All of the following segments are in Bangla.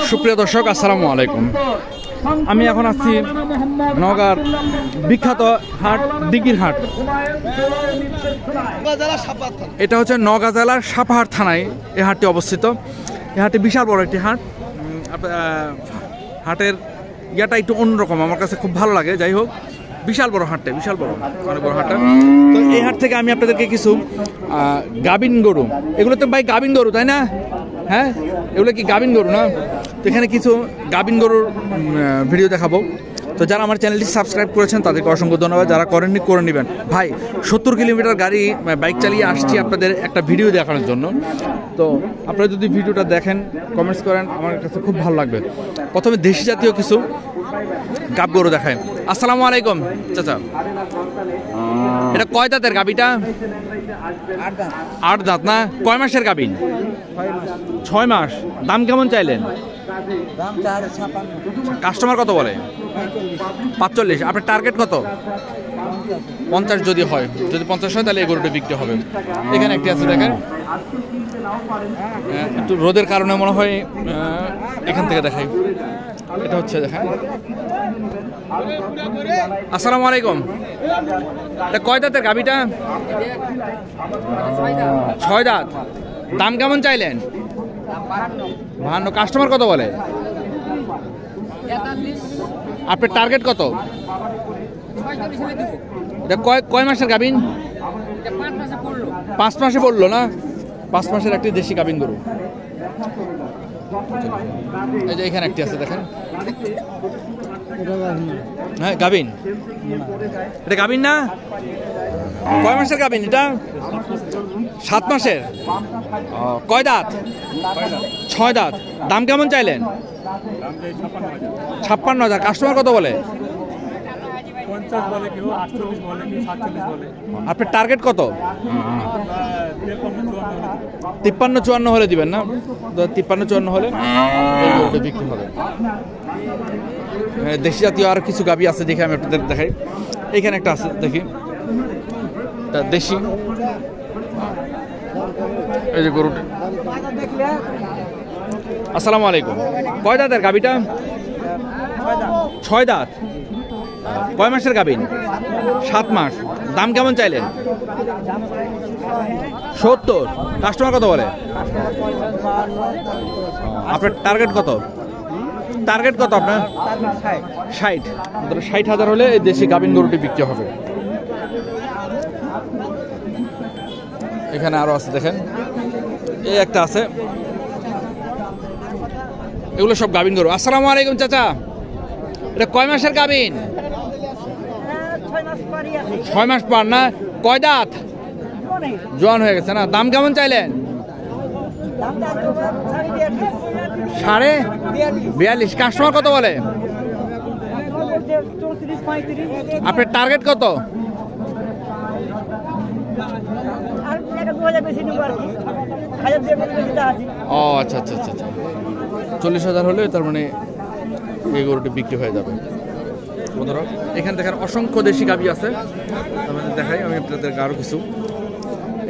সুপ্রিয় দর্শক, আসসালামু আলাইকুম। আমি এখন আছি নওগাঁর বিখ্যাত হাট দিঘির হাট। এটা হচ্ছে নওগাঁ জেলার সাপাহার থানায় এই হাটটি অবস্থিত। এই হাটটি বিশাল বড় একটি হাট। হাটের ইয়াটা একটু অন্যরকম, আমার কাছে খুব ভালো লাগে। যাই হোক, বিশাল বড় হাটটা, বিশাল বড়, অনেক বড় হাটটা। তো এই হাট থেকে আমি আপনাদেরকে কিছু গাভিন গরু, এগুলো তো ভাই গাভিন গরু তাই না? হ্যাঁ, এগুলো কি গাভিন গরু না? তো এখানে কিছু গাভিন গরুর ভিডিও দেখাবো। তো যারা আমার চ্যানেলটি সাবস্ক্রাইব করেছেন তাদেরকে অসংখ্য ধন্যবাদ, যারা করেননি করে নেবেন। ভাই 70 কিলোমিটার গাড়ি বাইক চালিয়ে আসছি আপনাদের একটা ভিডিও দেখানোর জন্য। তো আপনারা যদি ভিডিওটা দেখেন, কমেন্টস করেন, আমার কাছে খুব ভালো লাগবে। প্রথমে দেশি জাতীয় কিছু গাব গরু দেখায়। আসসালামু আলাইকুম চাচা, এটা কয় দাঁতের গাবিটা? 8 দাঁত না? কয় মাসের গাবিন? 6 মাস। দাম কেমন চাইলেন? কাস্টমার কত বলে? 45। আপনার টার্গেট কত? 50 যদি হয়, যদি 50 হয় তাহলে এই গরুটা বিক্রি হবে। এখানে একটি আছে দেখেন, একটু রোদের কারণে মনে হয় এখান থেকে দেখাই। এটা হচ্ছে দেখেন। আসসালামু আলাইকুম, এটা কয় দাঁতের গাবিটা? 6 দাঁত। দাম কেমন চাইলেন? 52। কাস্টমার কত বলে? আপনার টার্গেট কত? এটা কয় মাসের গাবিন? 5 মাসে পড়লো না? 5 মাসের একটি দেশি গাবিন গরু। এই যে এখানে একটি আছে দেখেন। হ্যাঁ গাবিন, এটা গাবিন না? কয় মাসের গাবিন এটা? 7 মাসের। কয় দাঁত? 6 দাঁত। দাম কেমন চাইলেন? 56,000। কাস্টমার কত বলে? আপনার টার্গেট কত? 53-54 হলে দিবেন না? 53-54 হলে বিক্রি হবে। দেশি জাতীয় আর কিছু গাবি আছে, দেখে আমি আপনাদের দেখাই। এখানে একটা আছে দেখি, দেশি। এই যে গরুটা। আসসালামু আলাইকুম, কয় দাঁতের গাবিটা? 6 দাঁত। কয় মাসের গাবিন? 7 মাস। দাম কেমন চাইলেন? 70। কাস্টমার কত বলে? আপনার টার্গেট কত? টার্গেট কত আপনার? 60। 60,000 হলে এই দেশি গাবিন গরুটি বিক্রি হবে। এখানে আরো আছে দেখেন, এই একটা আছে। এগুলো সব গাবিন গরু। আসসালামু আলাইকুম চাচা, এটা কয় মাসের গাবিন? 6 মাস পার না? কয় দাঁত? জোয়ান হয়ে গেছে না? দাম কেমন চাইলেন? 42.5। কাস্টমার কত বলে? আপনার টার্গেট কত? ও আচ্ছা আচ্ছা আচ্ছা আচ্ছা। 40,000 হলে তার মানে এই গরুটি বিক্রি হয়ে যাবে। বন্ধুরা, এখানে দেখেন অসংখ্য দেশি গাবি আছে, আপনাদের দেখাই আমি আপনাদের আরো কিছু।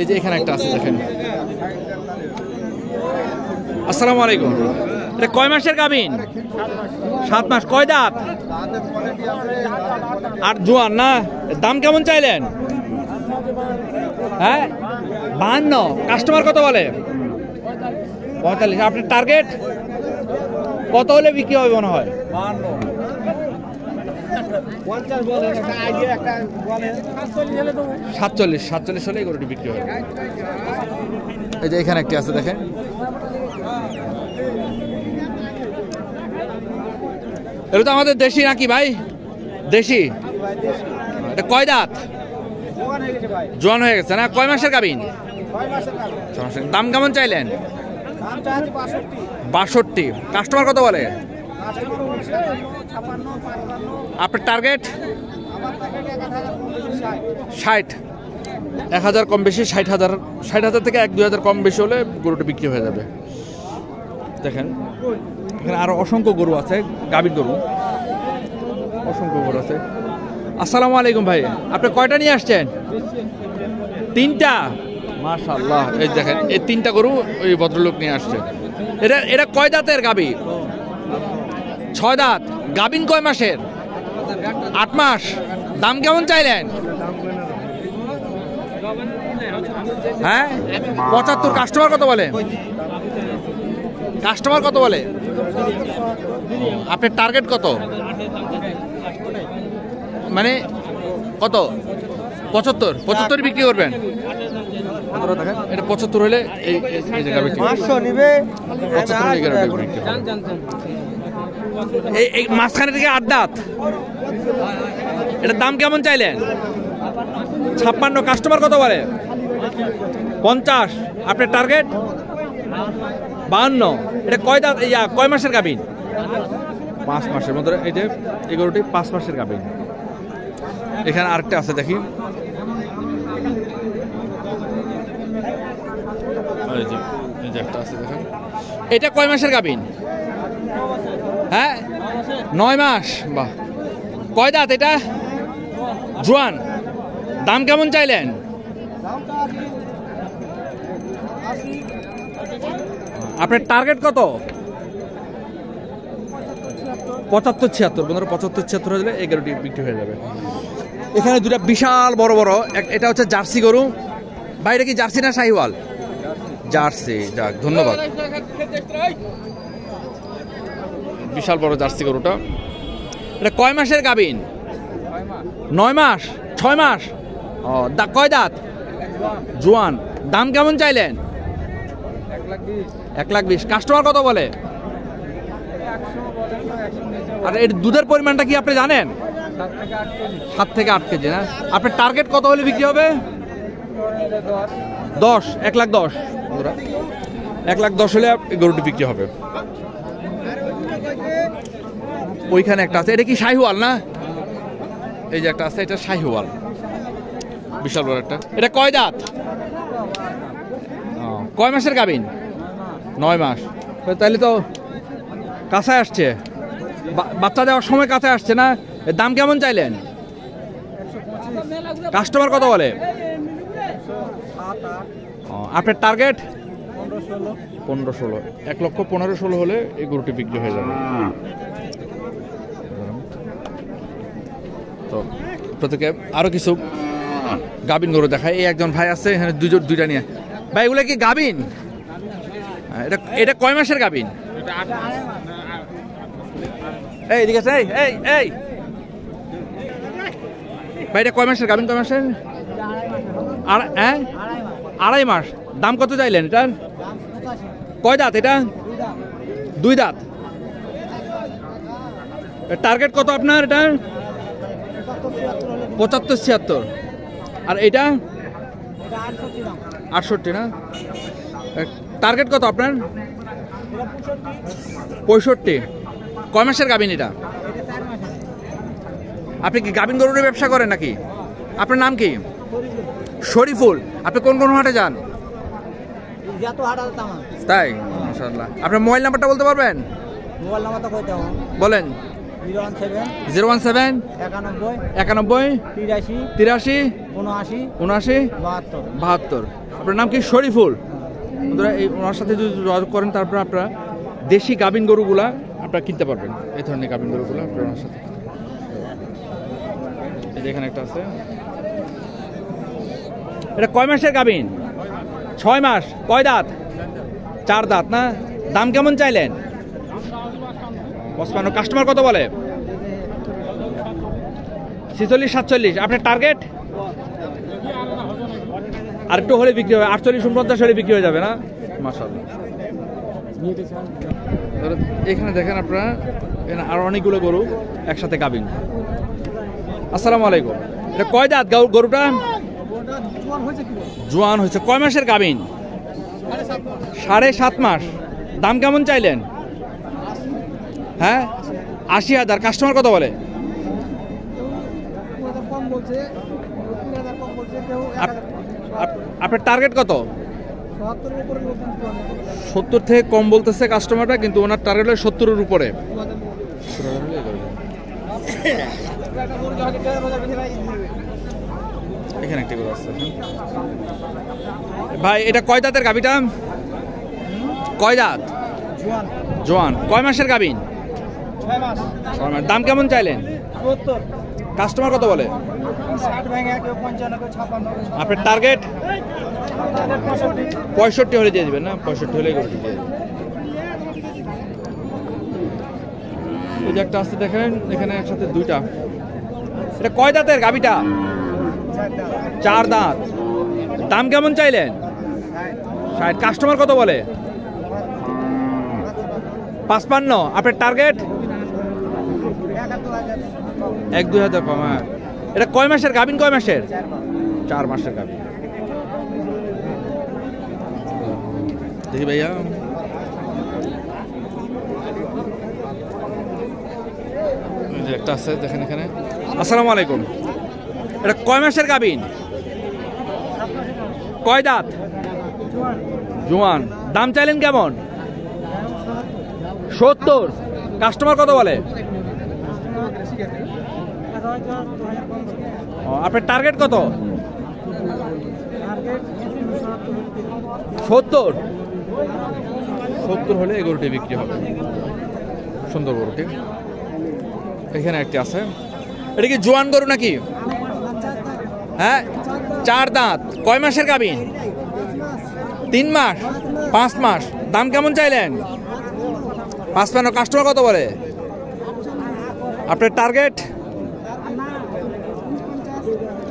এই যে এখানে একটা আছে দেখেন। আসসালামু আলাইকুম, এটা কয় মাসের গাবিন? 7 মাস। কয় দাঁত? 8 জোয়ান না? দাম কেমন চাইলেন? হ্যাঁ 52। কাস্টমার কত বলে? 45। আপনার টার্গেট কত হলে বিক্রি হবে মনে হয়? 47 হলে গরুটি বিক্রি হবে। এই যে এখানে একটি আছে দেখেন। এটা তো আমাদের দেশি নাকি ভাই? দেশি। এটা কয় দাঁত? জোয়ান হয়ে গেছে না? কয় মাসের গাবিন? 6 মাসের। দাম কেমন চাইলেন? 62। কাস্টমার কত বলে? আপনার টার্গেট? 60। 1,000 কম বেশি। 60,000 থেকে 1-2,000 কম বেশি হলে গরুটা বিক্রি হয়ে যাবে। দেখেন এখানে আরো অসংখ্য গরু আছে, গাভীর গরু অসংখ্য গরু আছে। আসসালামু আলাইকুম ভাই, আপনি কয়টা নিয়ে আসছেন? 3টা। মাশাআল্লাহ, এই দেখেন এই 3টা গরু ওই ভদ্রলোক নিয়ে আসছে। এটা কয় দাঁতের গাভী? 6 দাঁত। গাবিন কয় মাসের? 8 মাস। দাম কেমন চাইলেন? হ্যাঁ 75। কাস্টমার কত বলে? কাস্টমার কত বলে? আপনার টার্গেট কত? মানে কত? 75। 75 বিক্রি করবেন? এটা 75 হলে এই জায়গা বিক্রি 500 নিবে। 75 এই জায়গা বিক্রি হবে। এই মাঝখানে থেকে 8 দাঁত। এটার দাম কেমন চাইলেন? 56। কাস্টমার কত বলে? 50। আপনার টার্গেট? 52। এটা কয় দাঁত? কয় মাসের গাভীন? 5 মাসের মধ্যে। এই যে এই গরুটি 5 মাসের গাভীন। এখানে আরেকটা আছে দেখি। এই যে একটা আছে দেখেন। এটা কয় মাসের গাভীন? হ্যাঁ 9 মাস। বাহ। কয় দাঁত এটা? জোয়ান। দাম কেমন চাইলেন? আপনার টার্গেট কত? 75-76। বন্ধুরা 75-76 হলে এই গরুটি বিক্রি হয়ে যাবে। এখানে দুটা বিশাল বড় বড়। এটা হচ্ছে জার্সি গরু। বাইরে কি জার্সি না শাহিওয়াল? জার্সি। যাক ধন্যবাদ। বিশাল বড় জার্সি গরুটা। এটা কয় মাসের গাভীন? 9 মাস। 6 মাস। ও কয় দাঁত? জোয়ান। দাম কেমন চাইলেন? 1,20,000। কাস্টমার কত বলে? আর এর দুধের পরিমাণটা কি আপনি জানেন? 7 থেকে 8 কেজি না? আপনার টার্গেট কত হলে বিক্রি হবে? 10। 1,10,000। 1,10,000 হলে গরুটি বিক্রি হবে। ওইখানে একটা আছে। এটা কি শাহিওয়াল না? এই যে একটা আছে, এটা শাহিওয়াল। বিশাল বড় একটা। এটা কয় দাঁত? কয় মাসের গাভীন? 9 মাস। তাহলে তো কাছায় আসছে, বাচ্চা দেওয়ার সময় কাছায় আসছে না? এর দাম কেমন চাইলেন? কাস্টমার কত বলে? আপনার টার্গেট? 15-16। 1,15,16 হলে এই গরুটি বিক্রি হয়ে যাবে। তো প্রত্যেকে আরো কিছু গাবিন গরু দেখায়। এই একজন ভাই আছে এখানে, দুইটা নিয়ে। ভাই এগুলো কি গাবিন? এটা কয় মাসের গাবিন? এই ঠিক আছে। এই ভাই এটা কয় মাসের গাবিন? কয় মাসের? 2.5 মাস। দাম কত চাইলেন এটার? কয় দাঁত এটা? 2 দাঁত। টার্গেট কত আপনার এটা? 75-76। আর এটা 68 না? টার্গেট কত আপনার? 65। কয় মাসের গাবিন এটা? আপনি কি গাবিন গরুর ব্যবসা করেন নাকি? আপনার নাম কি? শরীফুল। আপনি কোন কোন হাটে যান? তাই মাশাআল্লাহ। আপনার মোবাইল নাম্বারটা বলতে পারবেন? মোবাইল নাম্বারটা কইতে হবে। বলেন। 017 91 83 79 72। আপনার নাম কি? শরীফুল। বন্ধুরা এই ওনার সাথে যদি যোগাযোগ করেন তারপর আপনারা দেশি গাবিন গরুগুলা আপনারা কিনতে পারবেন। এই ধরনের গাবিন গরুগুলা আপনার ওনার সাথে। এই যে এখানে একটা আছে। এটা কয় মাসের গাবিন? 6 মাস। কয় দাঁত? 4 দাঁত না? দাম কেমন চাইলেন? 55। কাস্টমার কত বলে? 46-47। আপনার টার্গেট? আর একটু হলে বিক্রি হবে। 48-49 হলে বিক্রি হয়ে যাবে না? মাশাআল্লাহ। এখানে দেখেন আপনারা আর অনেকগুলো গরু একসাথে গাবিন। আসসালামু আলাইকুম। এটা কয় দাঁত গরুটা? জোয়ান হয়েছে। কয় মাসের গাবিন? 7.5 মাস। দাম কেমন চাইলেন? হ্যাঁ 80,000। কাস্টমার কত বলে? আপনার টার্গেট কত? 70 থেকে কম বলতেছে কাস্টমারটা, কিন্তু ওনার টার্গেট হলো 70-এর উপরে। এখানে একটি গরু আছে ভাই। এটা কয় দাঁতের গাবিটা? কয় দাঁত? জোয়ান। কয় মাসের গাবিন? 6 মাস। 6 মাস। দাম কেমন চাইলেন? 70। কাস্টমার কত বলে? 60 ভেঙে কেউ 95, 56। আপনার টার্গেট? 65। 65 হলে দিয়ে দিবেন না? 65 হলে গরুটি দিয়ে দিবেন। এই যে একটা আসতে দেখেন, এখানে একসাথে দুইটা। এটা কয় দাঁতের গাবিটা? 4 দাঁত। দাম কেমন চাইলেন? 60। কাস্টমার কত বলে? 55। আপনার টার্গেট? 1-2 হাজার কম। হ্যাঁ, এটা কয় মাসের গাবিন? কয় মাসের? 4 মাসের গাবিন। দেখি ভাইয়া, একটা আছে দেখেন এখানে। আসসালামু আলাইকুম। এটা কয় মাসের গাবিন? কয় দাঁত? জোয়ান। দাম চাইলেন কেমন? 70। কাস্টমার কত বলে? আপনার টার্গেট কত? 70। 70 হলে এই গরুটি বিক্রি হবে। সুন্দর গরুটি। এখানে একটি আছে। এটা কি জোয়ান গরু নাকি? হ্যাঁ, 4 দাঁত। কয় মাসের গাবিন? 3 মাস, 5 মাস। দাম কেমন চাইলেন? 55। কাস্টমার কত বলে? আপনার টার্গেট?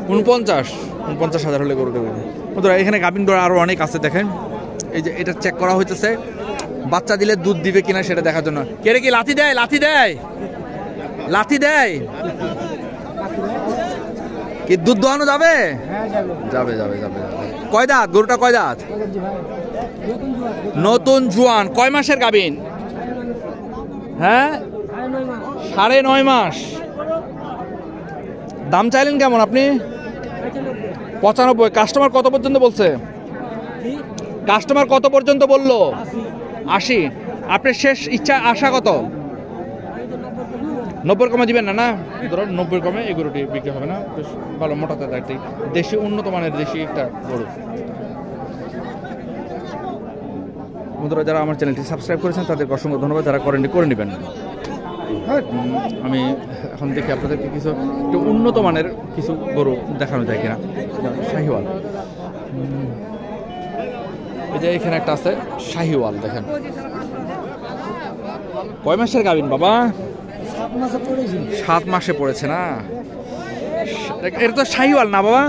49,000 হলে গরুটা বিক্রি। বন্ধুরা, এখানে গাবিন গরু আরো অনেক আছে দেখেন। এই যে এটা চেক করা হইতেছে, বাচ্চা দিলে দুধ দিবে কিনা সেটা দেখার জন্য। কে কি লাথি দেয়? লাথি দেয়? লাথি দেয় কি? দুধ দোয়ানো যাবে? যাবে যাবে যাবে যাবে। কয় দাঁত গরুটা? কয় দাঁত? নতুন জোয়ান। কয় মাসের গাবিন? হ্যাঁ, 9.5 মাস। দাম চাইলেন কেমন আপনি? 95। কাস্টমার কত পর্যন্ত বলছে? কাস্টমার কত পর্যন্ত বললো? 80। আপনার শেষ ইচ্ছা আশা কত? 90 কমে দিবেন না? না, ধরুন 90 কমে এই গরুটি বিক্রি হবে না। বেশ ভালো মোটা তাজা একটি দেশি, উন্নত মানের দেশি একটা গরু। বন্ধুরা, যারা আমার চ্যানেলটি সাবস্ক্রাইব করেছেন তাদেরকে অসংখ্য ধন্যবাদ। যারা করেননি করে নেবেন। আমি এখন দেখি আপনাদেরকে কিছু একটু উন্নত মানের কিছু গরু দেখানো যায় কিনা। শাহিওয়াল, এই যে এখানে একটা আছে শাহিওয়াল দেখেন। কয় মাসের গাবিন বাবা? 7 মাসে পড়েছে না? এটা তো শাহিওয়াল না বাবা?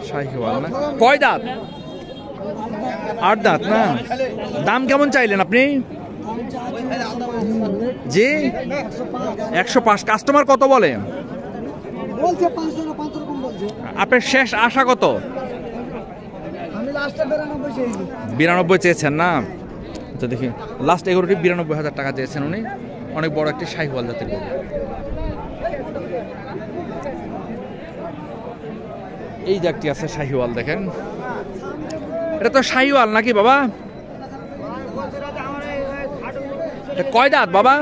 শাহিওয়াল না? কয় দাঁত? 8 দাঁত না? দাম কেমন চাইলেন আপনি? জি, 105। কাস্টমার কত বলে? আপনার শেষ আশা কত? 92 চেয়েছেন না? আচ্ছা, দেখি লাস্ট এগারোটি 92,000 টাকা চেয়েছেন উনি। অনেক বড় একটি শাহিওয়াল জাতের গরু। এই যে একটি আছে শাহিওয়াল দেখেন। এটা তো শাহিওয়াল নাকি বাবা? কয় দাঁত বাবা?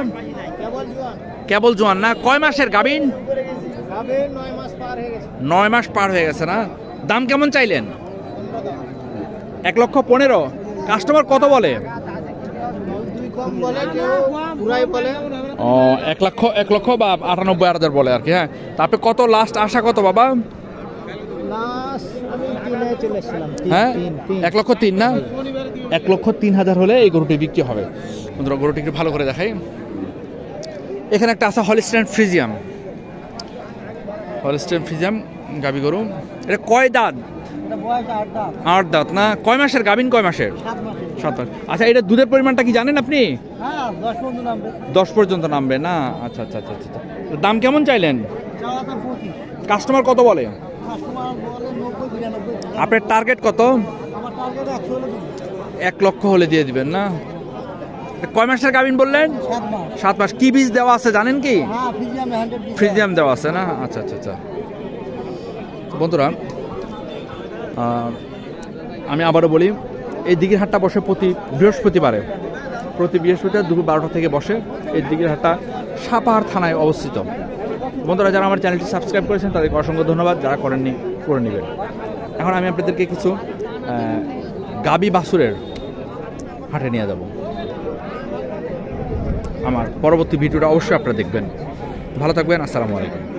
কেবল জোয়ান না? কয় মাসের গাবিন? 9 মাস পার হয়ে গেছে না? দাম কেমন চাইলেন? 1,15,000। কাস্টমার কত বলে? 1 লক্ষ বা 98,000 বলে আর কি। হ্যাঁ, তারপরে কত লাস্ট আশা কত বাবা? হ্যাঁ, 1,03,000 না? 1,03,000 হলে এই গরুটি বিক্রি হবে। বন্ধুরা, গরুটি একটু ভালো করে দেখাই। এখানে একটা আছে হলিস্টাইন ফ্রিজিয়াম। হলিস্টাইন ফ্রিজিয়াম গাবি গরু। এটা কয় দাঁত? 8 দাঁত না? কয় মাসের গাবিন? কয় মাসের? 7 মাস। আচ্ছা, এটা দুধের পরিমাণটা কি জানেন আপনি? 10 পর্যন্ত নামবে না? আচ্ছা আচ্ছা আচ্ছা আচ্ছা। দাম কেমন চাইলেন? কাস্টমার কত বলে? আপনার টার্গেট কত? 1 লক্ষ হলে দিয়ে দিবেন না? কয় মাসের গাবিন বললেন? 7 মাস। কি বীজ দেওয়া আছে জানেন কি? ফ্রিজিয়াম দেওয়া আছে না? আচ্ছা আচ্ছা আচ্ছা। বন্ধুরা, আমি আবারও বলি, এই দিঘির হাটটা বসে প্রতি বৃহস্পতিবারে। প্রতি বৃহস্পতিবার দুপুর 12টা থেকে বসে। এই দিঘির হাটটা সাপাহার থানায় অবস্থিত। বন্ধুরা, যারা আমার চ্যানেলটি সাবস্ক্রাইব করেছেন তাদেরকে অসংখ্য ধন্যবাদ। যারা করেননি করে নেবেন। এখন আমি আপনাদেরকে কিছু গাবি বাছুরের হাটে নিয়ে যাব। আমার পরবর্তী ভিডিওটা অবশ্যই আপনারা দেখবেন। ভালো থাকবেন, আসসালামু আলাইকুম।